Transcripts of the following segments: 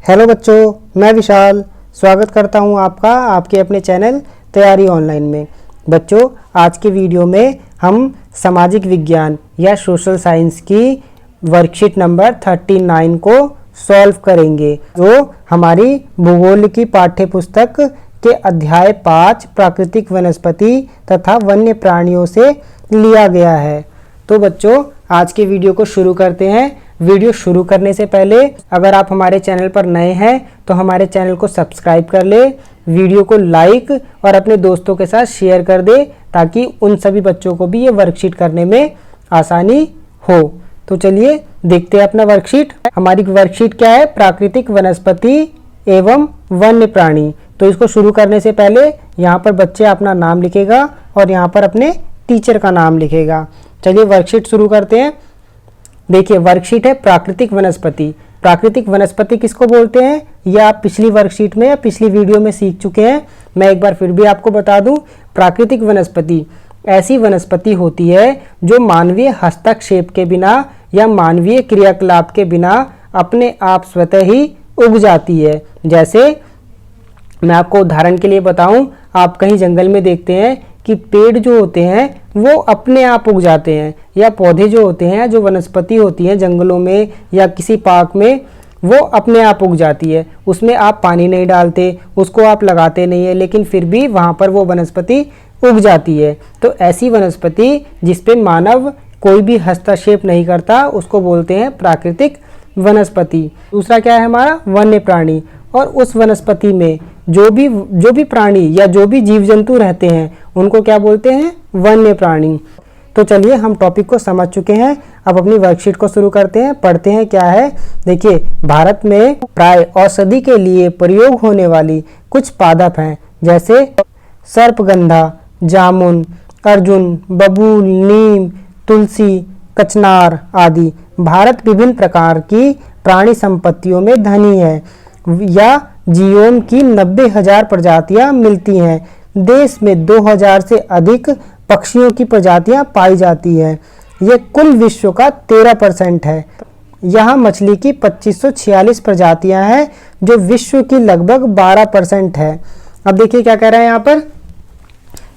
Hello बच्चों, मैं विशाल स्वागत करता हूं आपका आपके अपने चैनल तैयारी ऑनलाइन में। बच्चों, आज के वीडियो में हम सामाजिक विज्ञान या सोशल साइंस की वर्कशीट नंबर 39 को सॉल्व करेंगे, जो हमारी भूगोल की पाठ्य पुस्तक के अध्याय 5 प्राकृतिक वनस्पति तथा वन्य प्राणियों से लिया गया है। तो बच्चों, आज के वीडियो को शुरू करते हैं। वीडियो शुरू करने से पहले अगर आप हमारे चैनल पर नए हैं तो हमारे चैनल को सब्सक्राइब कर ले, वीडियो को लाइक और अपने दोस्तों के साथ शेयर कर दे, ताकि उन सभी बच्चों को भी ये वर्कशीट करने में आसानी हो। तो चलिए देखते हैं अपना वर्कशीट। हमारी वर्कशीट क्या है? प्राकृतिक वनस्पति एवं वन्य प्राणी। तो इसको शुरू करने से पहले यहाँ पर बच्चे अपना नाम लिखेगा और यहाँ पर अपने टीचर का नाम लिखेगा। चलिए वर्कशीट शुरू करते हैं। देखिए, वर्कशीट है प्राकृतिक वनस्पति। प्राकृतिक वनस्पति किसको बोलते हैं, यह आप पिछली वर्कशीट में या पिछली वीडियो में सीख चुके हैं। मैं एक बार फिर भी आपको बता दूं, प्राकृतिक वनस्पति ऐसी वनस्पति होती है जो मानवीय हस्तक्षेप के बिना या मानवीय क्रियाकलाप के बिना अपने आप स्वतः ही उग जाती है। जैसे मैं आपको उदाहरण के लिए बताऊं, आप कहीं जंगल में देखते हैं कि पेड़ जो होते हैं वो अपने आप उग जाते हैं, या पौधे जो होते हैं, जो वनस्पति होती हैं जंगलों में या किसी पार्क में, वो अपने आप उग जाती है। उसमें आप पानी नहीं डालते, उसको आप लगाते नहीं है, लेकिन फिर भी वहाँ पर वो वनस्पति उग जाती है। तो ऐसी वनस्पति जिस पे मानव कोई भी हस्तक्षेप नहीं करता, उसको बोलते हैं प्राकृतिक वनस्पति। दूसरा क्या है हमारा? वन्य प्राणी। और उस वनस्पति में जो भी प्राणी या जो भी जीव जंतु रहते हैं उनको क्या बोलते हैं? वन्य प्राणी। तो चलिए हम टॉपिक को समझ चुके हैं, अब अपनी वर्कशीट को शुरू करते हैं। पढ़ते हैं क्या है। देखिए, भारत में प्राय औषधि के लिए प्रयोग होने वाली कुछ पादप हैं, जैसे सर्पगंधा, जामुन, अर्जुन, बबूल, नीम, तुलसी, कचनार आदि। भारत विभिन्न प्रकार की प्राणी संपत्तियों में धनी है, या जीवों की 90,000 प्रजातियां मिलती हैं। देश में 2,000 से अधिक पक्षियों की प्रजातियां पाई जाती हैं। यह कुल विश्व का 13% है। यहाँ मछली की 2546 प्रजातियां हैं, जो विश्व की लगभग 12% है। अब देखिए क्या कह रहा है यहाँ पर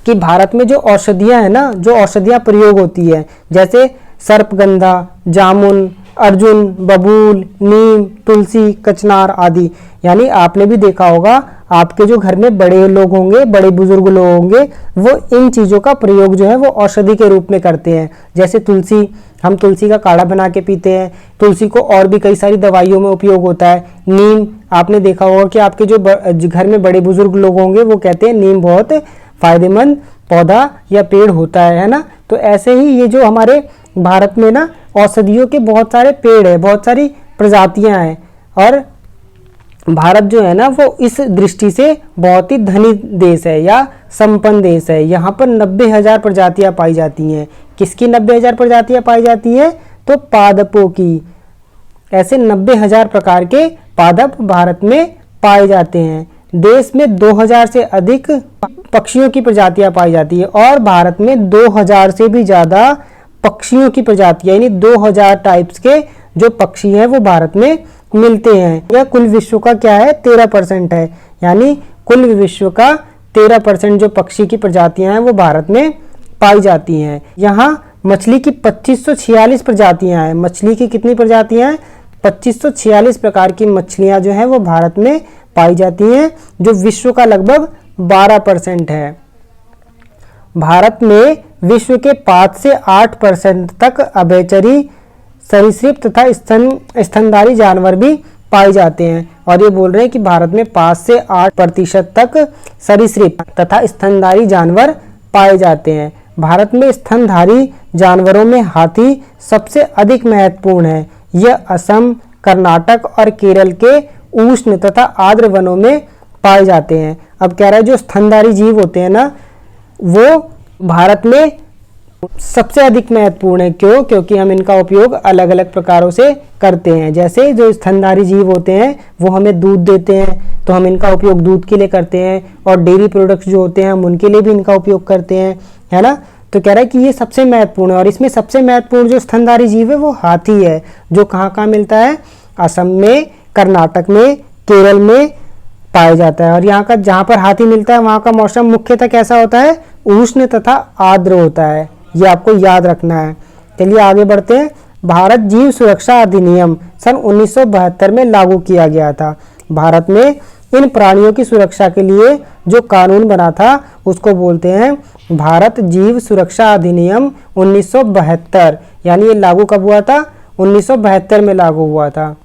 कि भारत में जो औषधियां हैं ना, जो औषधियां प्रयोग होती है, जैसे सर्पगंधा, जामुन, अर्जुन, बबूल, नीम, तुलसी, कचनार आदि। यानी आपने भी देखा होगा, आपके जो घर में बड़े लोग होंगे, बड़े बुजुर्ग लोग होंगे, वो इन चीज़ों का प्रयोग जो है वो औषधि के रूप में करते हैं। जैसे तुलसी, हम तुलसी का काढ़ा बना के पीते हैं। तुलसी को और भी कई सारी दवाइयों में उपयोग होता है। नीम, आपने देखा होगा कि आपके जो घर में बड़े बुजुर्ग लोग होंगे वो कहते हैं नीम बहुत फायदेमंद पौधा या पेड़ होता है ना। तो ऐसे ही ये जो हमारे भारत में ना औषधियों के बहुत सारे पेड़ है, बहुत सारी प्रजातियां हैं, और भारत जो है ना वो इस दृष्टि से बहुत ही धनी देश है या संपन्न देश है। यहाँ पर 90,000 प्रजातियां पाई जाती हैं। किसकी 90,000 प्रजातियां पाई जाती हैं? तो पादपों की। ऐसे 90,000 प्रकार के पादप भारत में पाए जाते हैं। देश में 2,000 से अधिक पक्षियों की प्रजातियां पाई जाती है, और भारत में 2,000 से भी ज़्यादा पक्षियों की प्रजातियां, यानी 2,000 टाइप्स के जो पक्षी हैं वो भारत में मिलते हैं। यह कुल विश्व का क्या है? 13% है। यानी कुल विश्व का 13% जो पक्षी की प्रजातियां हैं वो भारत में पाई जाती हैं। यहाँ मछली की 2546 प्रजातियां हैं। मछली की कितनी प्रजातियां हैं? 2546 प्रकार की मछलियां जो हैं वो भारत में पाई जाती हैं, जो विश्व का लगभग 12% है। भारत में विश्व के 5 से 8% तक अभयचरी, सरीसृप तथा स्तनधारी जानवर भी पाए जाते हैं। और ये बोल रहे हैं कि भारत में 5 से 8% तक सरीसृप तथा स्तनधारी जानवर पाए जाते हैं। भारत में स्तनधारी जानवरों में हाथी सबसे अधिक महत्वपूर्ण है। यह असम, कर्नाटक और केरल के उष्ण तथा आर्द्र वनों में पाए जाते हैं। अब कह रहा है जो स्तनधारी जीव होते हैं ना, वो भारत में सबसे अधिक महत्वपूर्ण है। क्यों? क्योंकि हम इनका उपयोग अलग अलग प्रकारों से करते हैं। जैसे जो स्तनधारी जीव होते हैं वो हमें दूध देते हैं, तो हम इनका उपयोग दूध के लिए करते हैं, और डेयरी प्रोडक्ट्स जो होते हैं हम उनके लिए भी इनका उपयोग करते हैं, है ना। तो कह रहा है कि ये सबसे महत्वपूर्ण है, और इसमें सबसे महत्वपूर्ण जो स्तनधारी जीव है वो हाथी है, जो कहाँ कहाँ मिलता है? असम में, कर्नाटक में, केरल में पाया जाता है। और यहाँ का जहाँ पर हाथी मिलता है वहाँ का मौसम मुख्यतः कैसा होता है, उष्ण तथा आर्द्र होता है, ये आपको याद रखना है। चलिए आगे बढ़ते हैं। भारत जीव सुरक्षा अधिनियम सन 1972 में लागू किया गया था। भारत में इन प्राणियों की सुरक्षा के लिए जो कानून बना था उसको बोलते हैं भारत जीव सुरक्षा अधिनियम 1972। यानी ये लागू कब हुआ था, 1972 में लागू हुआ था।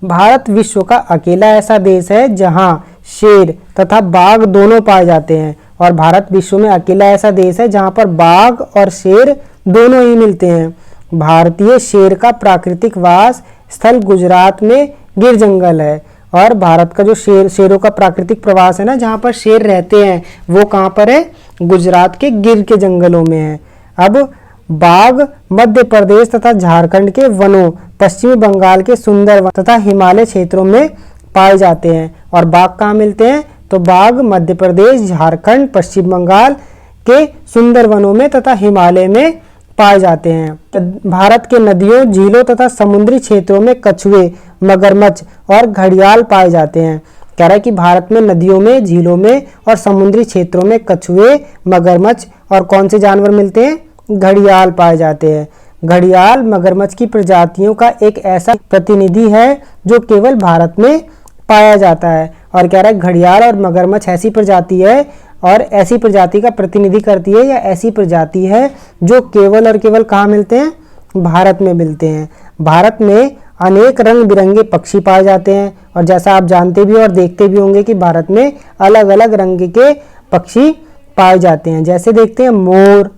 भारत विश्व का अकेला ऐसा देश है जहां शेर तथा बाघ दोनों पाए जाते हैं। और भारत विश्व में अकेला ऐसा देश है जहां पर बाघ और शेर दोनों ही मिलते हैं। भारतीय शेर का प्राकृतिक वास स्थल गुजरात में गिर जंगल है। और भारत का जो शेरों का प्राकृतिक प्रवास है ना, जहाँ पर शेर रहते हैं, वो कहाँ पर है, गुजरात के गिर के जंगलों में है। अब बाघ मध्य प्रदेश तथा झारखंड के वनों, पश्चिमी बंगाल के सुंदरवन तथा हिमालय क्षेत्रों में पाए जाते हैं। और बाघ कहाँ मिलते हैं, तो बाघ मध्य प्रदेश, झारखंड, पश्चिम बंगाल के सुंदरवनों में तथा हिमालय में पाए जाते हैं। भारत के नदियों, झीलों तथा समुद्री क्षेत्रों में कछुए, मगरमच्छ और घड़ियाल पाए जाते हैं। कह रहा है कि भारत में नदियों में, झीलों में और समुद्री क्षेत्रों में कछुए, मगरमच्छ और कौन से जानवर मिलते हैं, घड़ियाल पाए जाते हैं। घड़ियाल मगरमच्छ की प्रजातियों का एक ऐसा प्रतिनिधि है जो केवल भारत में पाया जाता है। और कह रहा है घड़ियाल और मगरमच्छ ऐसी प्रजाति है और ऐसी प्रजाति का प्रतिनिधि करती है या ऐसी प्रजाति है जो केवल और केवल कहाँ मिलते हैं, भारत में मिलते हैं। भारत में अनेक रंग बिरंगे पक्षी पाए जाते हैं। और जैसा आप जानते भी और देखते भी होंगे कि भारत में अलग अलग रंग के पक्षी पाए जाते हैं। जैसे देखते हैं मोर,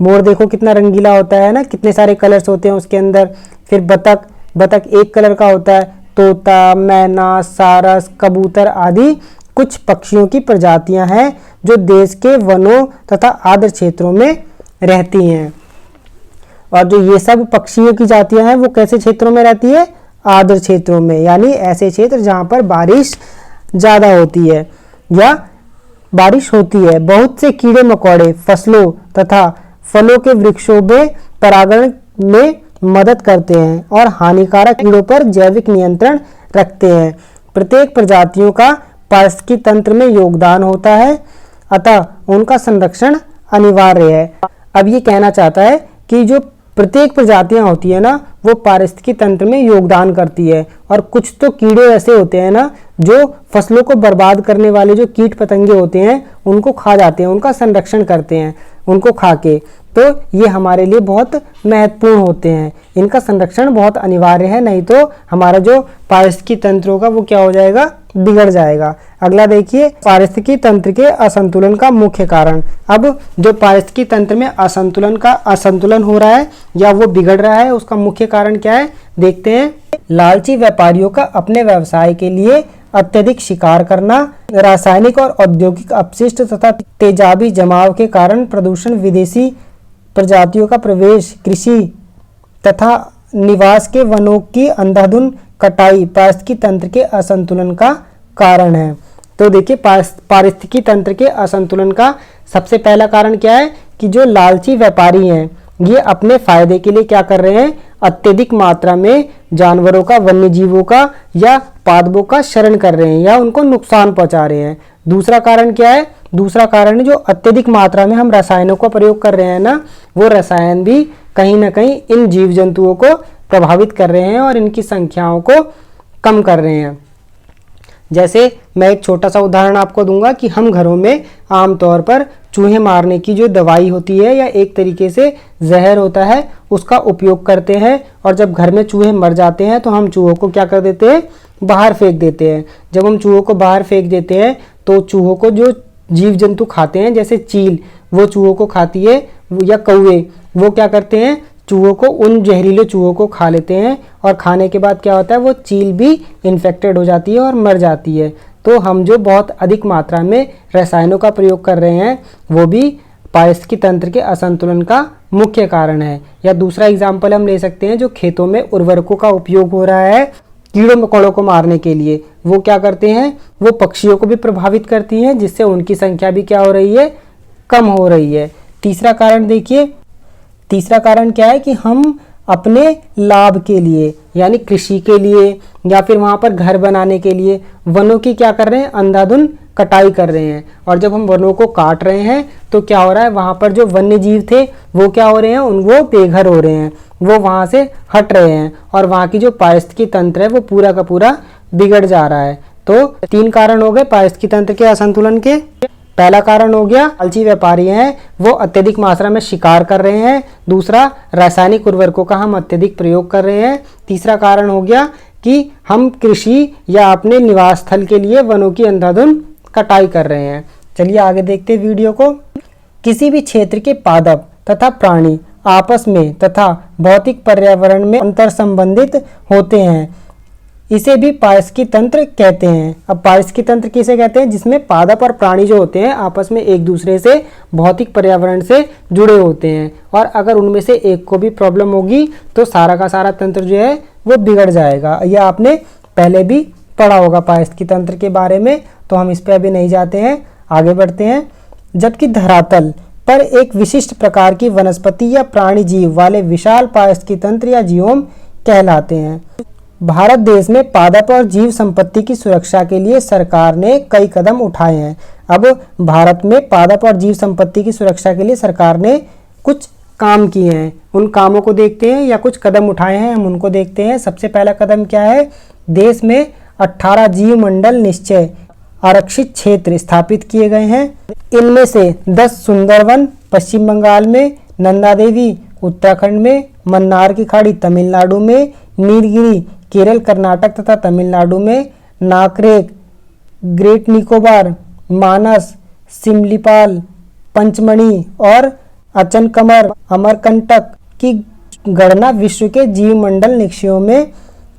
मोर देखो कितना रंगीला होता है ना, कितने सारे कलर्स होते हैं उसके अंदर। फिर बतख, बतख एक कलर का होता है। तोता, मैना, सारस, कबूतर आदि कुछ पक्षियों की प्रजातियां हैं जो देश के वनों तथा आर्द्र क्षेत्रों में रहती हैं। और जो ये सब पक्षियों की जातियां हैं वो कैसे क्षेत्रों में रहती है, आर्द्र क्षेत्रों में, यानी ऐसे क्षेत्र जहां पर बारिश ज़्यादा होती है या बारिश होती है। बहुत से कीड़े मकोड़े फसलों तथा फलों के वृक्षों में परागण में मदद करते हैं और हानिकारक कीड़ों पर जैविक नियंत्रण रखते हैं। प्रत्येक प्रजातियों का पारिस्थितिकी तंत्र में योगदान होता है, अतः उनका संरक्षण अनिवार्य है। अब ये कहना चाहता है कि जो प्रत्येक प्रजातियां होती है ना, वो पारिस्थितिकी तंत्र में योगदान करती है। और कुछ तो कीड़े ऐसे होते हैं ना जो फसलों को बर्बाद करने वाले जो कीट पतंगे होते हैं उनको खा जाते हैं, उनका संरक्षण करते हैं उनको खा के। तो ये हमारे लिए बहुत महत्वपूर्ण होते हैं, इनका संरक्षण बहुत अनिवार्य है, नहीं तो हमारा जो पारिस्थितिकी तंत्र होगा वो क्या हो जाएगा, बिगड़ जाएगा। अगला देखिए, पारिस्थितिकी तंत्र के असंतुलन का मुख्य कारण। अब जो पारिस्थितिकी तंत्र में असंतुलन हो रहा है या वो बिगड़ रहा है, उसका मुख्य कारण क्या है, देखते हैं। लालची व्यापारियों का अपने व्यवसाय के लिए अत्यधिक शिकार करना, रासायनिक और औद्योगिक अपशिष्ट तथा तेजाबी जमाव के कारण प्रदूषण, विदेशी प्रजातियों का प्रवेश, कृषि तथा निवास के वनों की अंधाधुंध कटाई पारिस्थितिकी तंत्र के असंतुलन का कारण है। तो देखिए, पारिस्थितिकी तंत्र के असंतुलन का सबसे पहला कारण क्या है कि जो लालची व्यापारी हैं ये अपने फायदे के लिए क्या कर रहे हैं, अत्यधिक मात्रा में जानवरों का, वन्य जीवों का या पादपों का शरण कर रहे हैं या उनको नुकसान पहुंचा रहे हैं। दूसरा कारण क्या है, दूसरा कारण है जो अत्यधिक मात्रा में हम रसायनों का प्रयोग कर रहे हैं ना, वो रसायन भी कहीं ना कहीं इन जीव जंतुओं को प्रभावित कर रहे हैं और इनकी संख्याओं को कम कर रहे हैं। जैसे मैं एक छोटा सा उदाहरण आपको दूंगा कि हम घरों में आमतौर पर चूहे मारने की जो दवाई होती है या एक तरीके से जहर होता है उसका उपयोग करते हैं। और जब घर में चूहे मर जाते हैं तो हम चूहों को क्या कर देते हैं, बाहर फेंक देते हैं। जब हम चूहों को बाहर फेंक देते हैं तो चूहों को जो जीव जंतु खाते हैं, जैसे चील वो चूहों को खाती है, या कौवे वो क्या करते हैं, चूहों को, उन जहरीले चूहों को खा लेते हैं। और खाने के बाद क्या होता है, वो चील भी इन्फेक्टेड हो जाती है और मर जाती है। तो हम जो बहुत अधिक मात्रा में रसायनों का प्रयोग कर रहे हैं वो भी पारिस्थितिकी तंत्र के असंतुलन का मुख्य कारण है। या दूसरा एग्जाम्पल हम ले सकते हैं, जो खेतों में उर्वरकों का उपयोग हो रहा है कीड़ों मकोड़ों को मारने के लिए, वो क्या करते हैं, वो पक्षियों को भी प्रभावित करती हैं, जिससे उनकी संख्या भी क्या हो रही है, कम हो रही है। तीसरा कारण देखिए, तीसरा कारण क्या है कि हम अपने लाभ के लिए यानी कृषि के लिए या फिर वहाँ पर घर बनाने के लिए वनों की क्या कर रहे हैं, अंधाधुंध कटाई कर रहे हैं। और जब हम वनों को काट रहे हैं तो क्या हो रहा है, वहाँ पर जो वन्य जीव थे वो क्या हो रहे हैं, वो बेघर हो रहे हैं, वो वहाँ से हट रहे हैं और वहाँ की जो पारिस्थितिकी तंत्र है वो पूरा का पूरा बिगड़ जा रहा है। तो 3 कारण हो गए पारिस्थितिकी तंत्र के असंतुलन के। पहला कारण हो गया लालची व्यापारी हैं वो अत्यधिक मात्रा में शिकार कर रहे हैं। दूसरा, रासायनिक उर्वरकों का हम अत्यधिक प्रयोग कर रहे हैं। तीसरा कारण हो गया कि हम कृषि या अपने निवास स्थल के लिए वनों की अंधाधुंध कटाई कर रहे हैं। चलिए आगे देखते हैं वीडियो को। किसी भी क्षेत्र के पादप तथा प्राणी आपस में तथा भौतिक पर्यावरण में अंतर संबंधित होते हैं, इसे भी पारिस्थितिकी तंत्र कहते हैं। अब पारिस्थितिकी तंत्र किसे कहते हैं, जिसमें पादप और प्राणी जो होते हैं आपस में एक दूसरे से भौतिक पर्यावरण से जुड़े होते हैं और अगर उनमें से एक को भी प्रॉब्लम होगी तो सारा का सारा तंत्र जो है वो बिगड़ जाएगा। यह आपने पहले भी पढ़ा होगा पारिस्थितिकी तंत्र के बारे में, तो हम इस पर अभी नहीं जाते हैं, आगे बढ़ते हैं। जबकि धरातल पर एक विशिष्ट प्रकार की वनस्पति या प्राणी जीव वाले विशाल पारिस्थितिकी तंत्र या जीवोम कहलाते हैं। भारत देश में पादप और जीव संपत्ति की सुरक्षा के लिए सरकार ने कई कदम उठाए हैं। अब भारत में पादप और जीव संपत्ति की सुरक्षा के लिए सरकार ने कुछ काम किए हैं, उन कामों को देखते हैं या कुछ कदम उठाए हैं हम उनको देखते हैं। सबसे पहला कदम क्या है, देश में 18 जीव मंडल निश्चय आरक्षित क्षेत्र स्थापित किए गए हैं। इनमें से 10 सुंदरवन पश्चिम बंगाल में, नंदा देवी उत्तराखंड में, मन्नार की खाड़ी तमिलनाडु में, नीलगिरी केरल कर्नाटक तथा तमिलनाडु में, नाकरेक ग्रेट निकोबार, मानस सिमलीपाल पंचमढ़ी और अचनकमर अमरकंटक की गणना विश्व के जीवमंडल निश्चयों में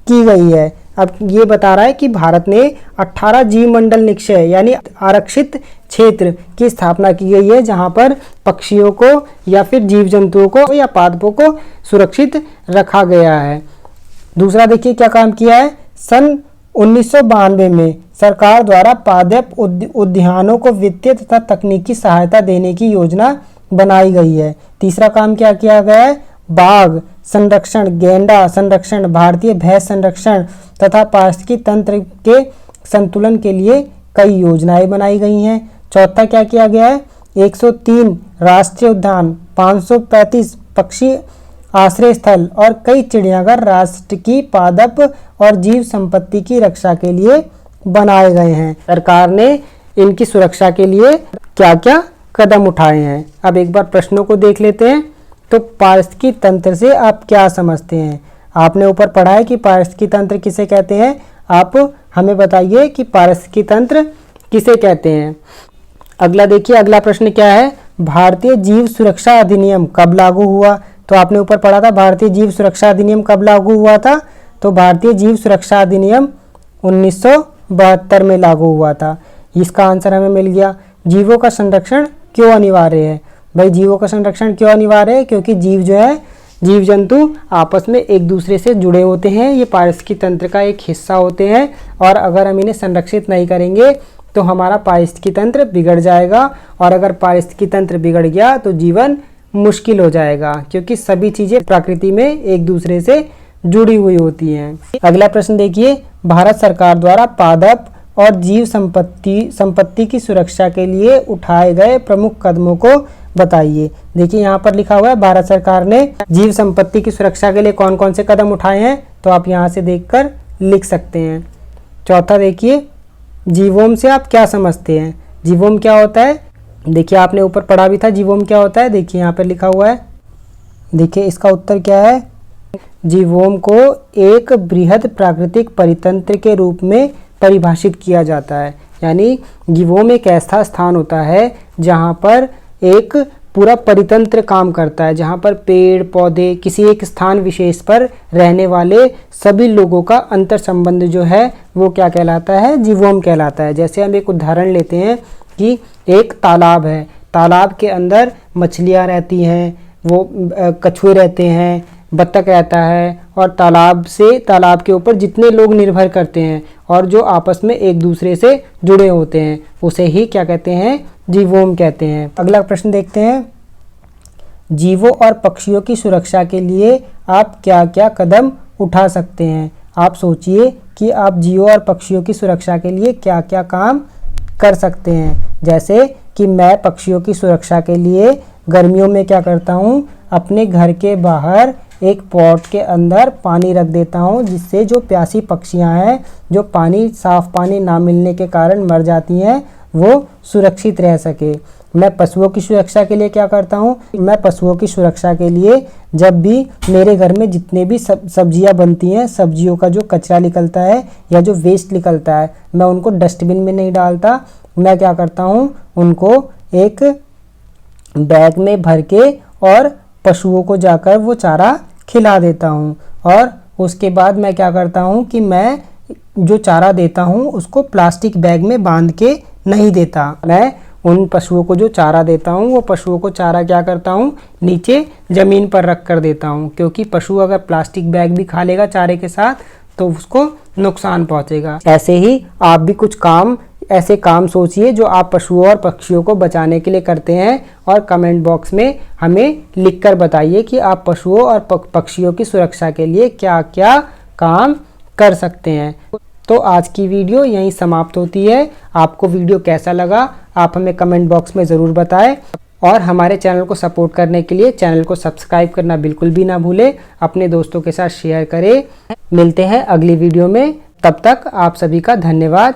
की गई है। अब ये बता रहा है कि भारत ने 18 जीवमंडल निश्चय यानी आरक्षित क्षेत्र की स्थापना की गई है जहां पर पक्षियों को या फिर जीव जंतुओं को या पादपों को सुरक्षित रखा गया है। दूसरा देखिए क्या काम किया है, सन 1992 में सरकार द्वारा पादप उद्यानों को वित्तीय तथा तकनीकी सहायता देने की योजना बनाई गई है। तीसरा काम क्या किया गया है, बाघ संरक्षण, गेंडा संरक्षण, भारतीय भैंस संरक्षण तथा पारिस्थितिकी तंत्र के संतुलन के लिए कई योजनाएं बनाई गई हैं। चौथा क्या किया गया है, 103 राष्ट्रीय उद्यान, 535 पक्षी आश्रय स्थल और कई चिड़ियाघर राष्ट्र की पादप और जीव संपत्ति की रक्षा के लिए बनाए गए हैं। सरकार ने इनकी सुरक्षा के लिए क्या क्या कदम उठाए हैं। अब एक बार प्रश्नों को देख लेते हैं। तो पारिस्थितिकी तंत्र से आप क्या समझते हैं, आपने ऊपर पढ़ा है कि पारिस्थितिकी तंत्र किसे कहते हैं, आप हमें बताइए कि पारिस्थितिकी तंत्र किसे कहते हैं। अगला देखिए, अगला प्रश्न क्या है, भारतीय जीव सुरक्षा अधिनियम कब लागू हुआ। तो आपने ऊपर पढ़ा था भारतीय जीव सुरक्षा अधिनियम कब लागू हुआ था, तो भारतीय जीव सुरक्षा अधिनियम 1972 में लागू हुआ था। इसका आंसर हमें मिल गया। जीवों का संरक्षण क्यों अनिवार्य है, भाई जीवों का संरक्षण क्यों अनिवार्य है, क्योंकि जीव जो है जीव जंतु आपस में एक दूसरे से जुड़े होते हैं, ये पारिस्थितिकी तंत्र का एक हिस्सा होते हैं और अगर हम इन्हें संरक्षित नहीं करेंगे तो हमारा पारिस्थितिकी तंत्र बिगड़ जाएगा और अगर पारिस्थितिकी तंत्र बिगड़ गया तो जीवन मुश्किल हो जाएगा क्योंकि सभी चीज़ें प्रकृति में एक दूसरे से जुड़ी हुई होती हैं। अगला प्रश्न देखिए, भारत सरकार द्वारा पादप और जीव संपत्ति की सुरक्षा के लिए उठाए गए प्रमुख कदमों को बताइए। देखिए यहाँ पर लिखा हुआ है भारत सरकार ने जीव संपत्ति की सुरक्षा के लिए कौन कौन से कदम उठाए हैं, तो आप यहाँ से देखकर लिख सकते हैं। चौथा देखिए, जीवोम से आप क्या समझते हैं, जीवोम क्या होता है। देखिए आपने ऊपर पढ़ा भी था जीवोम क्या होता है, देखिए यहाँ पर लिखा हुआ है। देखिए इसका उत्तर क्या है, जीवोम को एक बृहद प्राकृतिक परितंत्र के रूप में परिभाषित किया जाता है। यानी जीवोम एक ऐसा स्थान होता है जहाँ पर एक पूरा परितंत्र काम करता है, जहाँ पर पेड़ पौधे किसी एक स्थान विशेष पर रहने वाले सभी लोगों का अंतर संबंध जो है वो क्या कहलाता है, जीवोम कहलाता है। जैसे हम एक उदाहरण लेते हैं कि एक तालाब है, तालाब के अंदर मछलियाँ रहती हैं, वो कछुए रहते हैं, बत्तख रहता है और तालाब के ऊपर जितने लोग निर्भर करते हैं और जो आपस में एक दूसरे से जुड़े होते हैं उसे ही क्या कहते हैं, जीवोम कहते हैं। अगला प्रश्न देखते हैं, जीवों और पक्षियों की सुरक्षा के लिए आप क्या क्या कदम उठा सकते हैं। आप सोचिए कि आप जीवों और पक्षियों की सुरक्षा के लिए क्या क्या काम कर सकते हैं। जैसे कि मैं पक्षियों की सुरक्षा के लिए गर्मियों में क्या करता हूँ, अपने घर के बाहर एक पॉट के अंदर पानी रख देता हूँ, जिससे जो प्यासी पक्षियाँ हैं, जो साफ़ पानी ना मिलने के कारण मर जाती हैं, वो सुरक्षित रह सके। मैं पशुओं की सुरक्षा के लिए क्या करता हूँ, मैं पशुओं की सुरक्षा के लिए जब भी मेरे घर में जितने भी सब्जियाँ बनती हैं, सब्जियों का जो कचरा निकलता है या जो वेस्ट निकलता है, मैं उनको डस्टबिन में नहीं डालता। मैं क्या करता हूँ, उनको एक बैग में भर के और पशुओं को जाकर वो चारा खिला देता हूँ। और उसके बाद मैं क्या करता हूँ कि मैं जो चारा देता हूँ उसको प्लास्टिक बैग में बांध के नहीं देता। मैं उन पशुओं को जो चारा देता हूँ, वो पशुओं को चारा क्या करता हूँ, नीचे ज़मीन पर रख कर देता हूँ, क्योंकि पशु अगर प्लास्टिक बैग भी खा लेगा चारे के साथ तो उसको नुकसान पहुँचेगा। ऐसे ही आप भी कुछ ऐसे काम सोचिए जो आप पशुओं और पक्षियों को बचाने के लिए करते हैं, और कमेंट बॉक्स में हमें लिखकर बताइए कि आप पशुओं और पक्षियों की सुरक्षा के लिए क्या क्या काम कर सकते हैं। तो आज की वीडियो यहीं समाप्त होती है। आपको वीडियो कैसा लगा आप हमें कमेंट बॉक्स में ज़रूर बताएं, और हमारे चैनल को सपोर्ट करने के लिए चैनल को सब्सक्राइब करना बिल्कुल भी ना भूलें। अपने दोस्तों के साथ शेयर करें। मिलते हैं अगली वीडियो में, तब तक आप सभी का धन्यवाद।